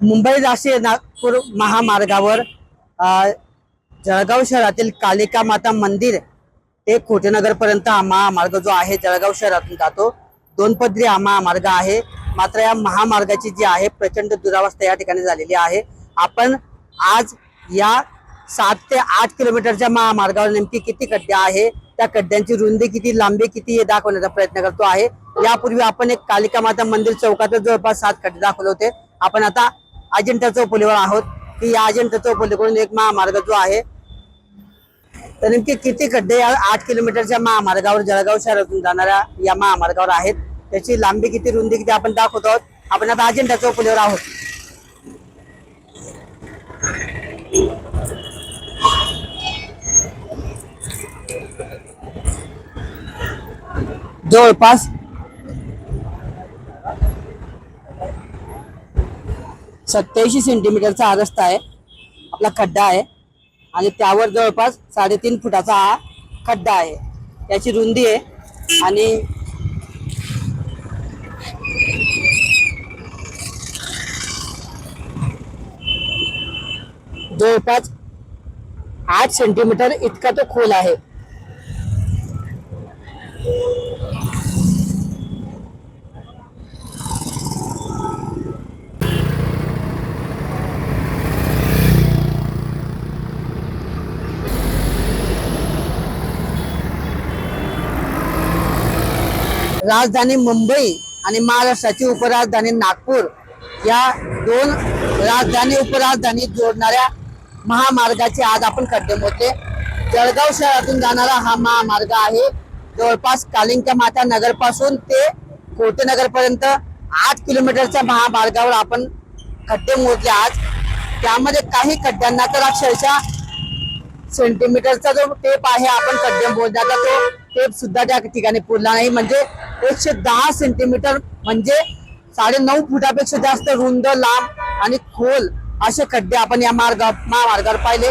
मुंबई राष्ट्रीय नागपूर महामार्गावर जळगाव शहरातील कालिका माता मंदिर ते खोटेनगर पर्यंत हा महामार्ग जो आहे जळगाव शहरातून जातो। दोन पदरी हा महामार्ग आहे। मात्र या महामार्गाची जी आहे प्रचंड दुरावस्था या ठिकाणी झालेली आहे। आपण आज या 7 ते 8 किलोमीटरच्या महामार्गावर नेमकी किती खड्डे आहे, त्या खड्ड्यांची रुंदी किती, लांबी किती हे दाखवण्याचा प्रयत्न करतो आहे। यापूर्वी आपण एक कालिका माता मंदिर चौकात जवळपास 7 खड्डे दाखवले होते। आपण आता अजिंठा चौफुलीवर आहोत की या अजिंठा चौफुलीकडून एक महामार्ग जो आहे तर नेमके किती खड्डे या 8 किलोमीटरच्या महामार्गावर जळगाव शहरातून जाणाऱ्या या महामार्गावर आहेत, त्याची लांबी किती, रुंदी किती आपण दाखवत आहोत। आपण आता अजिंठा चौफुलीवर आहोत। जवळपास 87 सेंटीमीटरचा हा रस्ता आहे, आपला खड्डा आहे आणि त्यावर जवळपास 3.5 फुटाचा हा खड्डा आहे। त्याची रुंदी आहे आणि जवळपास 8 सेंटीमीटर इतका तो खोल आहे। राजधानी मुंबई आणि महाराष्ट्राची उपराजधानी नागपूर या दोन राजधानी उपराजधानी जोडणाऱ्या महामार्गाचे आज आपण खड्डे मोजले। जळगाव शहरातून जाणारा हा महामार्ग आहे। जवळपास कालिका माता नगर पासून ते खोटेनगर पर्यंत 8 किलोमीटरच्या महामार्गावर आपण खड्डे मोजले आज। त्यामध्ये काही खड्ड्यांना तर अक्षरशः सेंटीमीटरचा जो टेप आहे आपण खड्डे मोजण्याचा तो टेप सुद्धा त्या ठिकाणी पुरला नाही। म्हणजे 110 सेंटीमीटर म्हणजे 9.5 फुटापेक्षा जास्त रुंद, लांब आणि खोल असे खड्डे आपण या महामार्गावर पाहिले।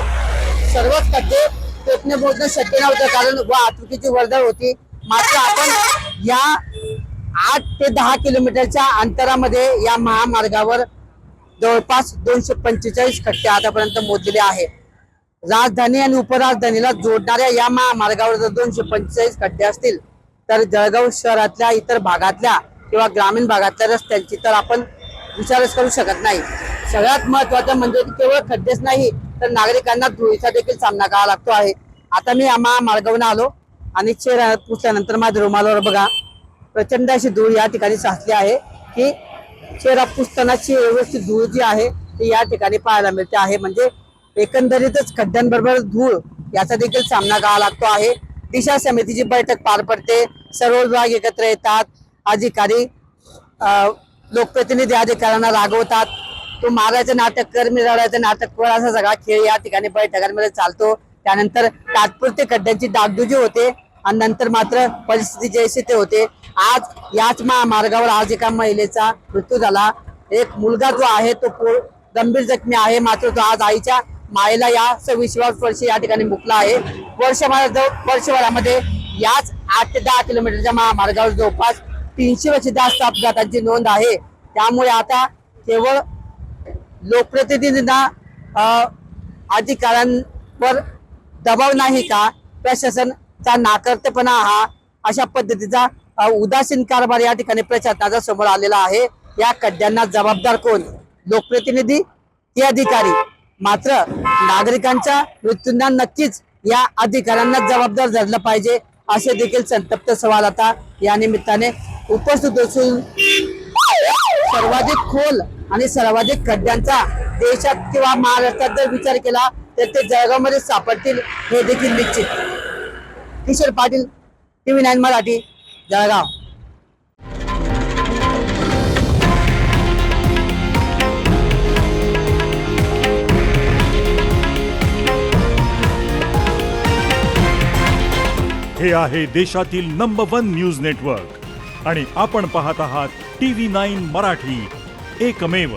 सर्वच खड्डे टेपने मोजणं शक्य नव्हतं कारण वाहतुकीची वर्दळ होती। मात्र आपण या 8 ते 10 किलोमीटरच्या अंतरामध्ये या महामार्गावर जवळपास 245 खड्डे आतापर्यंत मोजलेले आहे। राजधानी आणि उपराजधानीला जोडणाऱ्या या महामार्गावर जर 245 खड्डे असतील तर जळगाव शहरातल्या इतर भागातल्या किंवा ग्रामीण भागातल्या रस्त्यांची तर आपण विचारच करू शकत नाही। सगळ्यात महत्त्वाचं म्हणजे केवळ खड्डेच नाही तर नागरिकांना धुळीचा देखील सामना करावा लागतो आहे। आता मी या महामार्गावरून आलो आणि चेहरा पुसल्यानंतर माझ्या रुमालावर बघा प्रचंड अशी धूळ या ठिकाणी साचली आहे की चेहरा पुसतानाची व्यवस्थित धूळ जी आहे ती या ठिकाणी पाहायला मिळते आहे। म्हणजे एकंदरीतच खड्ड्यांबरोबर धूळ याचा देखील सामना करावा लागतो आहे। दिशा समितीची बैठक पार पडते, सर्व विभाग एकत्र येतात, अधिकारी लोकप्रतिनिधी अधिकाऱ्यांना रागवतात, तो मारायचं नाटक कर, मी रडायचं नाटक कर, असा सगळा खेळ या ठिकाणी बैठकांमध्ये चालतो। त्यानंतर तात्पुरते खड्ड्यांची डागडुजी होते आणि नंतर मात्र परिस्थिती जैसे ते होते। आज याच महामार्गावर आज एका महिलेचा मृत्यू झाला। एक मुलगा जो आहे तो गंभीर जखमी आहे, मात्र तो आज आईच्या मायेला या 26व्या वर्षी या ठिकाणी मुकला आहे। वर्षभरामध्ये याच 8 ते 10 किलोमीटरच्या महामार्गावर जवळपास 300 पेक्षा जास्त अपघातांची नोंद आहे। त्यामुळे आता केवळ लोकप्रतिनिधींना अधिकाऱ्यांवर दबाव नाही का, प्रशासनाचा नाकर्तेपणा हा अशा पद्धतीचा उदासीन कारभार या ठिकाणी प्रशासनाचा समोर आलेला आहे। या खड्ड्यांना जबाबदार कोण, लोकप्रतिनिधी की अधिकारी? मात्र नागरिकांच्या मृत्यूंना नक्कीच या अधिकाऱ्यांना जबाबदार धरलं पाहिजे असे देखील संतप्त सवाल आता या निमित्ताने उपस्थित असून सर्वाधिक खोल आणि सर्वाधिक खड्ड्यांचा देशात किंवा महाराष्ट्रात जर विचार केला तर ते जळगावमध्ये सापडतील हे देखील निश्चित। किशोर पाटील, TV9 मराठी, जळगाव। हे आहे देशातील नंबर 1 न्यूज नेटवर्क आणि आपण पाहत आहात TV9 मराठी, एकमेव।